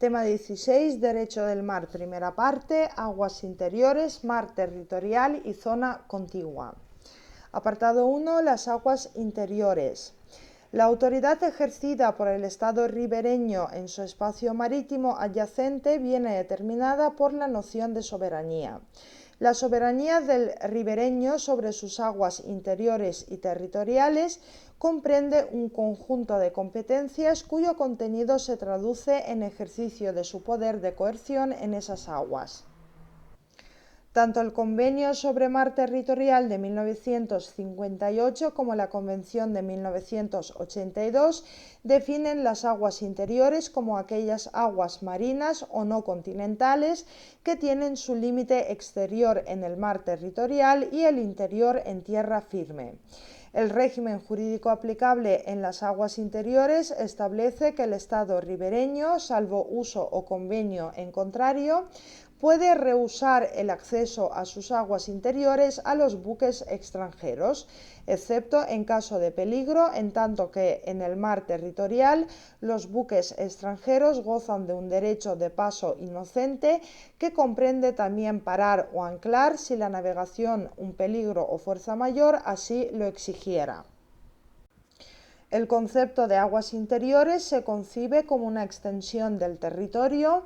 Tema 16, Derecho del mar, primera parte, aguas interiores, mar territorial y zona contigua. Apartado 1, las aguas interiores. La autoridad ejercida por el Estado ribereño en su espacio marítimo adyacente viene determinada por la noción de soberanía. La soberanía del ribereño sobre sus aguas interiores y territoriales comprende un conjunto de competencias cuyo contenido se traduce en ejercicio de su poder de coerción en esas aguas. Tanto el Convenio sobre Mar Territorial de 1958 como la Convención de 1982 definen las aguas interiores como aquellas aguas marinas o no continentales que tienen su límite exterior en el mar territorial y el interior en tierra firme. El régimen jurídico aplicable en las aguas interiores establece que el Estado ribereño, salvo uso o convenio en contrario, puede rehusar el acceso a sus aguas interiores a los buques extranjeros, excepto en caso de peligro, en tanto que en el mar territorial los buques extranjeros gozan de un derecho de paso inocente que comprende también parar o anclar si la navegación, un peligro o fuerza mayor así lo exigiera. El concepto de aguas interiores se concibe como una extensión del territorio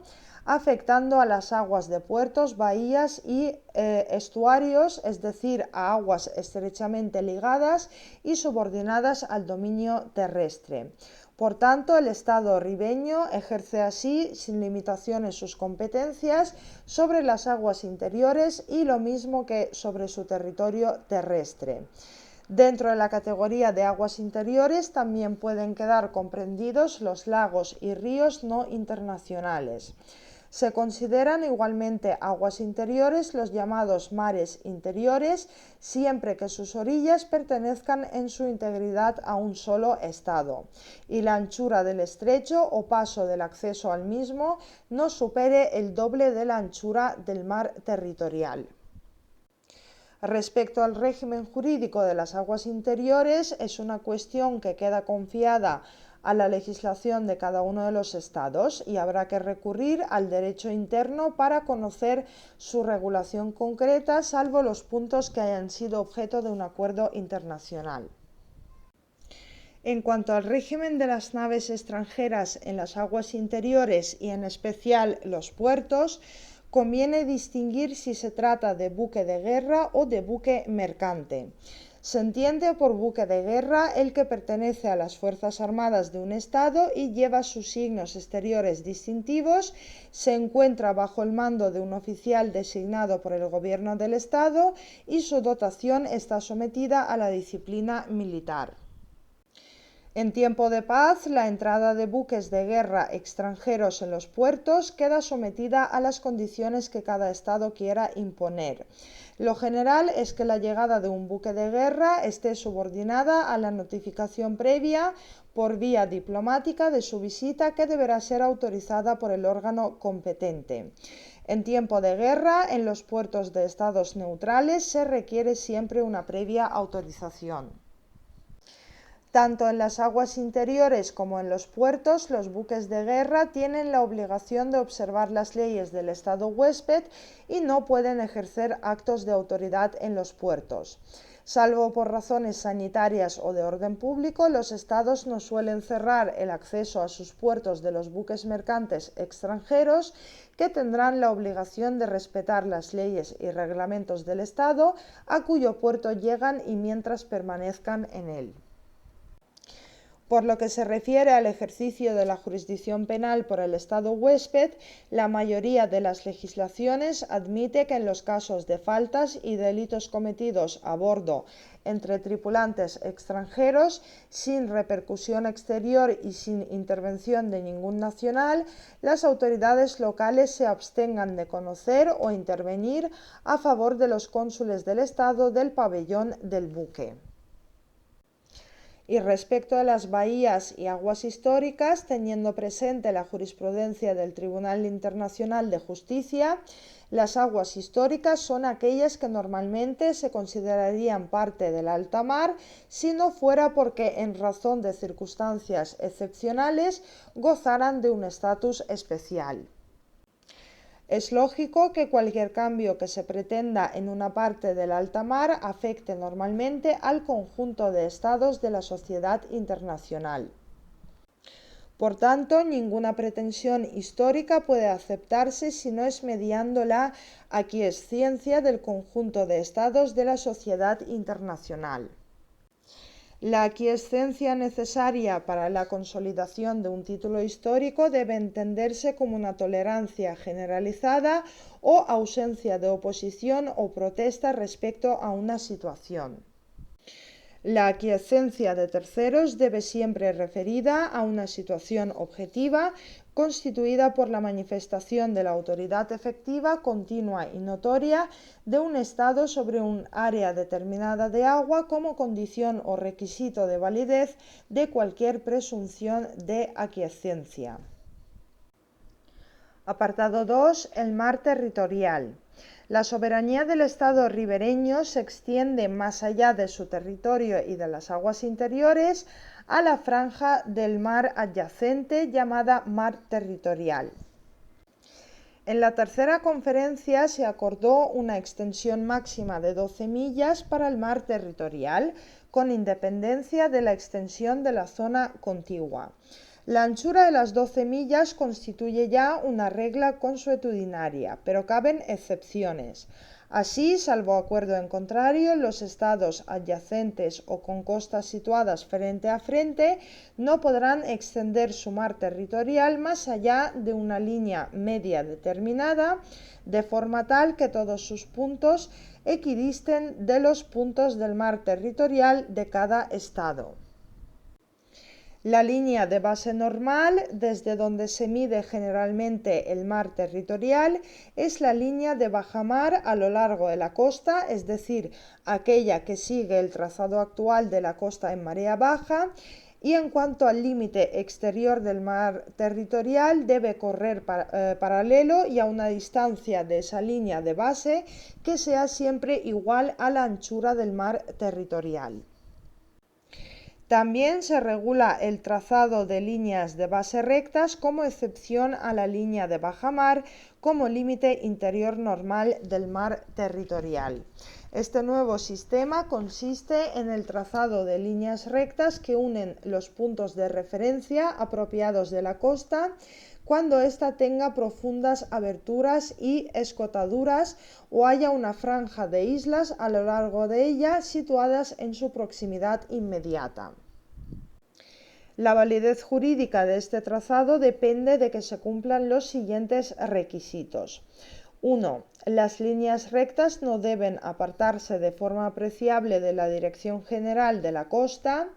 afectando a las aguas de puertos, bahías y estuarios, es decir, a aguas estrechamente ligadas y subordinadas al dominio terrestre. Por tanto, el Estado ribereño ejerce así sin limitaciones sus competencias sobre las aguas interiores y lo mismo que sobre su territorio terrestre. Dentro de la categoría de aguas interiores también pueden quedar comprendidos los lagos y ríos no internacionales. Se consideran igualmente aguas interiores los llamados mares interiores, siempre que sus orillas pertenezcan en su integridad a un solo estado, y la anchura del estrecho o paso del acceso al mismo no supere el doble de la anchura del mar territorial. Respecto al régimen jurídico de las aguas interiores, es una cuestión que queda confiada a la legislación de cada uno de los estados y habrá que recurrir al derecho interno para conocer su regulación concreta, salvo los puntos que hayan sido objeto de un acuerdo internacional. En cuanto al régimen de las naves extranjeras en las aguas interiores y en especial los puertos, conviene distinguir si se trata de buque de guerra o de buque mercante. Se entiende por buque de guerra el que pertenece a las Fuerzas Armadas de un Estado y lleva sus signos exteriores distintivos, se encuentra bajo el mando de un oficial designado por el gobierno del Estado y su dotación está sometida a la disciplina militar. En tiempo de paz, la entrada de buques de guerra extranjeros en los puertos queda sometida a las condiciones que cada Estado quiera imponer. Lo general es que la llegada de un buque de guerra esté subordinada a la notificación previa por vía diplomática de su visita, que deberá ser autorizada por el órgano competente. En tiempo de guerra, en los puertos de estados neutrales se requiere siempre una previa autorización. Tanto en las aguas interiores como en los puertos, los buques de guerra tienen la obligación de observar las leyes del Estado huésped y no pueden ejercer actos de autoridad en los puertos. Salvo por razones sanitarias o de orden público, los estados no suelen cerrar el acceso a sus puertos de los buques mercantes extranjeros, que tendrán la obligación de respetar las leyes y reglamentos del estado a cuyo puerto llegan y mientras permanezcan en él. Por lo que se refiere al ejercicio de la jurisdicción penal por el Estado huésped, la mayoría de las legislaciones admite que en los casos de faltas y delitos cometidos a bordo entre tripulantes extranjeros, sin repercusión exterior y sin intervención de ningún nacional, las autoridades locales se abstengan de conocer o intervenir a favor de los cónsules del Estado del pabellón del buque. Y respecto a las bahías y aguas históricas, teniendo presente la jurisprudencia del Tribunal Internacional de Justicia, las aguas históricas son aquellas que normalmente se considerarían parte del alta mar si no fuera porque, en razón de circunstancias excepcionales, gozaran de un estatus especial. Es lógico que cualquier cambio que se pretenda en una parte del alta mar afecte normalmente al conjunto de estados de la sociedad internacional. Por tanto, ninguna pretensión histórica puede aceptarse si no es mediando la aquiescencia del conjunto de estados de la sociedad internacional. La aquiescencia necesaria para la consolidación de un título histórico debe entenderse como una tolerancia generalizada o ausencia de oposición o protesta respecto a una situación. La aquiescencia de terceros debe siempre referida a una situación objetiva constituida por la manifestación de la autoridad efectiva, continua y notoria de un Estado sobre un área determinada de agua como condición o requisito de validez de cualquier presunción de aquiescencia. Apartado 2. El mar territorial. La soberanía del Estado ribereño se extiende más allá de su territorio y de las aguas interiores a la franja del mar adyacente llamada mar territorial. En la tercera conferencia se acordó una extensión máxima de 12 millas para el mar territorial, con independencia de la extensión de la zona contigua. La anchura de las 12 millas constituye ya una regla consuetudinaria, pero caben excepciones. Así, salvo acuerdo en contrario, los estados adyacentes o con costas situadas frente a frente no podrán extender su mar territorial más allá de una línea media determinada, de forma tal que todos sus puntos equidisten de los puntos del mar territorial de cada estado. La línea de base normal, desde donde se mide generalmente el mar territorial, es la línea de bajamar a lo largo de la costa, es decir, aquella que sigue el trazado actual de la costa en marea baja, y en cuanto al límite exterior del mar territorial debe correr paralelo y a una distancia de esa línea de base que sea siempre igual a la anchura del mar territorial. También se regula el trazado de líneas de base rectas como excepción a la línea de bajamar como límite interior normal del mar territorial. Este nuevo sistema consiste en el trazado de líneas rectas que unen los puntos de referencia apropiados de la costa cuando ésta tenga profundas aberturas y escotaduras o haya una franja de islas a lo largo de ella situadas en su proximidad inmediata. La validez jurídica de este trazado depende de que se cumplan los siguientes requisitos. 1. Las líneas rectas no deben apartarse de forma apreciable de la dirección general de la costa.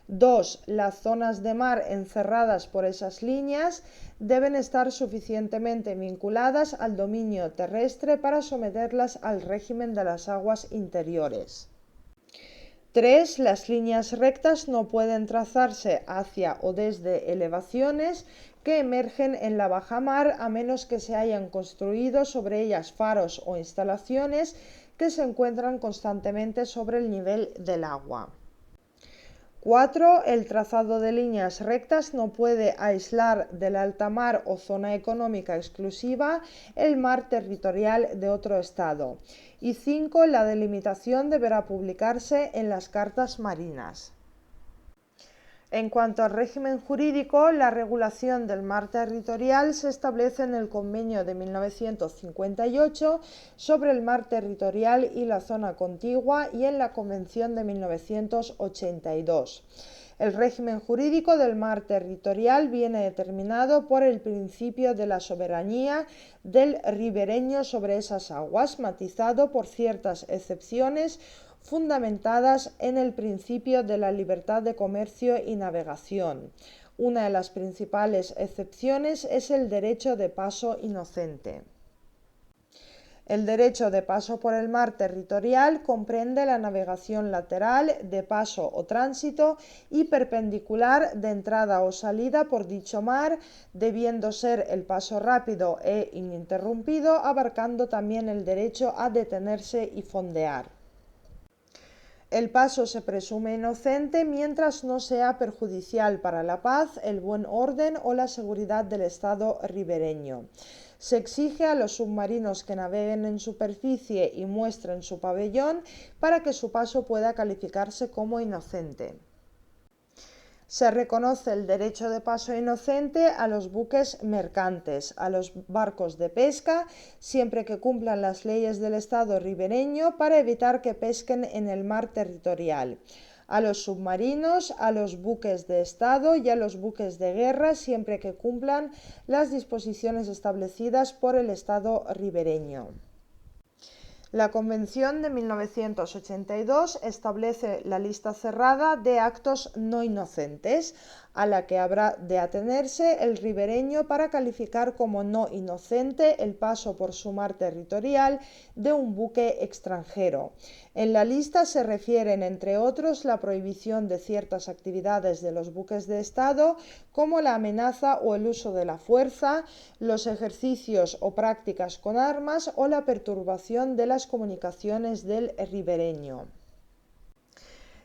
2. Las zonas de mar encerradas por esas líneas deben estar suficientemente vinculadas al dominio terrestre para someterlas al régimen de las aguas interiores. 3. Las líneas rectas no pueden trazarse hacia o desde elevaciones que emergen en la bajamar a menos que se hayan construido sobre ellas faros o instalaciones que se encuentran constantemente sobre el nivel del agua. 4. El trazado de líneas rectas no puede aislar del alta mar o zona económica exclusiva el mar territorial de otro estado. Y 5. La delimitación deberá publicarse en las cartas marinas. En cuanto al régimen jurídico, la regulación del mar territorial se establece en el Convenio de 1958 sobre el mar territorial y la zona contigua y en la Convención de 1982. El régimen jurídico del mar territorial viene determinado por el principio de la soberanía del ribereño sobre esas aguas, matizado por ciertas excepciones fundamentadas en el principio de la libertad de comercio y navegación. Una de las principales excepciones es el derecho de paso inocente. El derecho de paso por el mar territorial comprende la navegación lateral, de paso o tránsito, y perpendicular de entrada o salida por dicho mar, debiendo ser el paso rápido e ininterrumpido, abarcando también el derecho a detenerse y fondear. El paso se presume inocente mientras no sea perjudicial para la paz, el buen orden o la seguridad del Estado ribereño. Se exige a los submarinos que naveguen en superficie y muestren su pabellón para que su paso pueda calificarse como inocente. Se reconoce el derecho de paso inocente a los buques mercantes, a los barcos de pesca, siempre que cumplan las leyes del Estado ribereño para evitar que pesquen en el mar territorial, a los submarinos, a los buques de Estado y a los buques de guerra, siempre que cumplan las disposiciones establecidas por el Estado ribereño. La Convención de 1982 establece la lista cerrada de actos no inocentes, a la que habrá de atenerse el ribereño para calificar como no inocente el paso por su mar territorial de un buque extranjero. En la lista se refieren, entre otros, la prohibición de ciertas actividades de los buques de Estado, como la amenaza o el uso de la fuerza, los ejercicios o prácticas con armas o la perturbación de las comunicaciones del ribereño.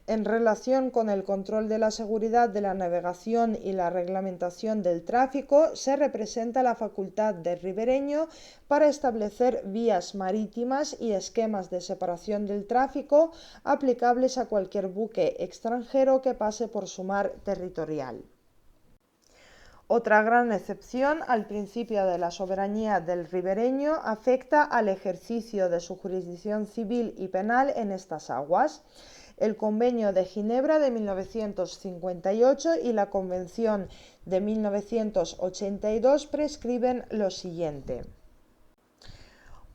En relación con el control de la seguridad de la navegación y la reglamentación del tráfico, se representa la facultad del ribereño para establecer vías marítimas y esquemas de separación del tráfico aplicables a cualquier buque extranjero que pase por su mar territorial. Otra gran excepción al principio de la soberanía del ribereño afecta al ejercicio de su jurisdicción civil y penal en estas aguas. El Convenio de Ginebra de 1958 y la Convención de 1982 prescriben lo siguiente.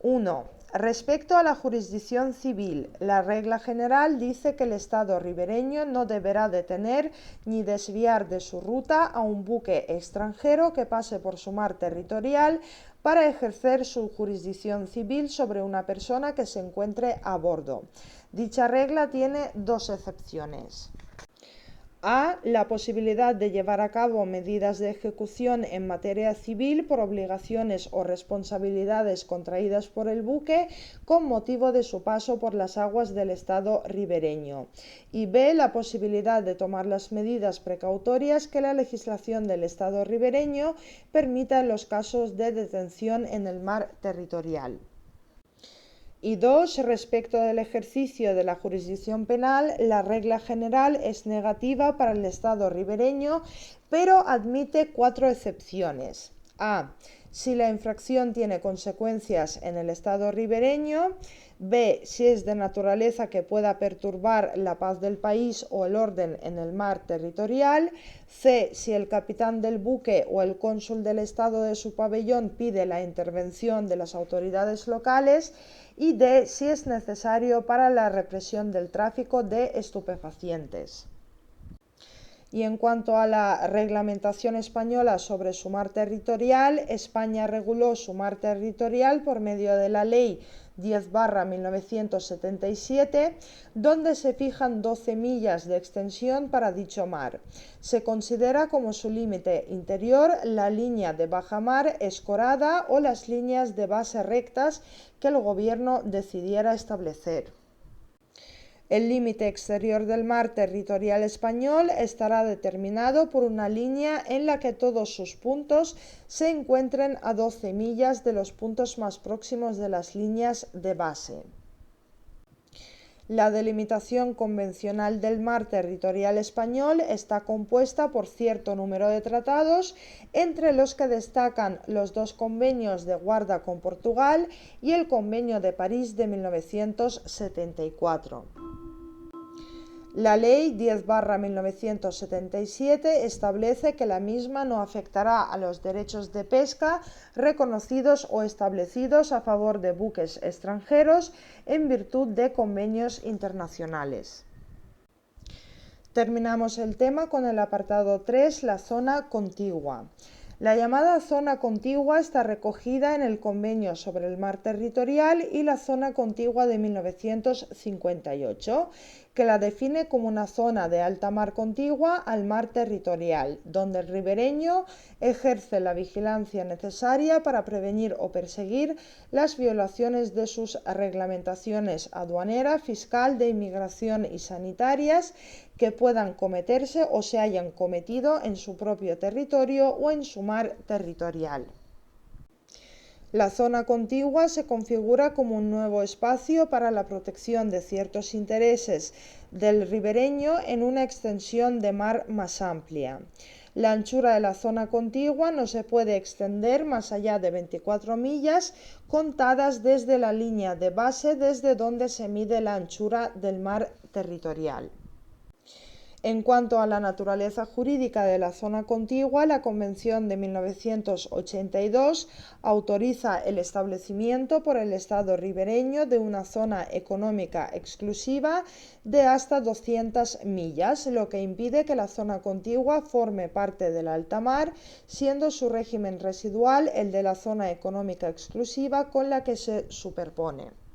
1. Respecto a la jurisdicción civil, la regla general dice que el Estado ribereño no deberá detener ni desviar de su ruta a un buque extranjero que pase por su mar territorial para ejercer su jurisdicción civil sobre una persona que se encuentre a bordo. Dicha regla tiene dos excepciones. A. La posibilidad de llevar a cabo medidas de ejecución en materia civil por obligaciones o responsabilidades contraídas por el buque con motivo de su paso por las aguas del Estado ribereño. Y B. La posibilidad de tomar las medidas precautorias que la legislación del Estado ribereño permita en los casos de detención en el mar territorial. Y 2. Respecto del ejercicio de la jurisdicción penal, la regla general es negativa para el Estado ribereño, pero admite 4 excepciones. A. Si la infracción tiene consecuencias en el Estado ribereño. B. Si es de naturaleza que pueda perturbar la paz del país o el orden en el mar territorial. C. Si el capitán del buque o el cónsul del Estado de su pabellón pide la intervención de las autoridades locales. Y D. Si es necesario para la represión del tráfico de estupefacientes. Y en cuanto a la reglamentación española sobre su mar territorial, España reguló su mar territorial por medio de la Ley 10/1977, donde se fijan 12 millas de extensión para dicho mar. Se considera como su límite interior la línea de bajamar escorada o las líneas de base rectas que el gobierno decidiera establecer. El límite exterior del mar territorial español estará determinado por una línea en la que todos sus puntos se encuentren a 12 millas de los puntos más próximos de las líneas de base. La delimitación convencional del mar territorial español está compuesta por cierto número de tratados, entre los que destacan los 2 convenios de guarda con Portugal y el Convenio de París de 1974. La Ley 10/1977 establece que la misma no afectará a los derechos de pesca reconocidos o establecidos a favor de buques extranjeros en virtud de convenios internacionales. Terminamos el tema con el apartado 3, la zona contigua. La llamada zona contigua está recogida en el Convenio sobre el Mar Territorial y la Zona Contigua de 1958, que la define como una zona de alta mar contigua al mar territorial, donde el ribereño ejerce la vigilancia necesaria para prevenir o perseguir las violaciones de sus reglamentaciones aduanera, fiscal, de inmigración y sanitarias que puedan cometerse o se hayan cometido en su propio territorio o en su mar territorial. La zona contigua se configura como un nuevo espacio para la protección de ciertos intereses del ribereño en una extensión de mar más amplia. La anchura de la zona contigua no se puede extender más allá de 24 millas contadas desde la línea de base desde donde se mide la anchura del mar territorial. En cuanto a la naturaleza jurídica de la zona contigua, la Convención de 1982 autoriza el establecimiento por el Estado ribereño de una zona económica exclusiva de hasta 200 millas, lo que impide que la zona contigua forme parte del alta mar, siendo su régimen residual el de la zona económica exclusiva con la que se superpone.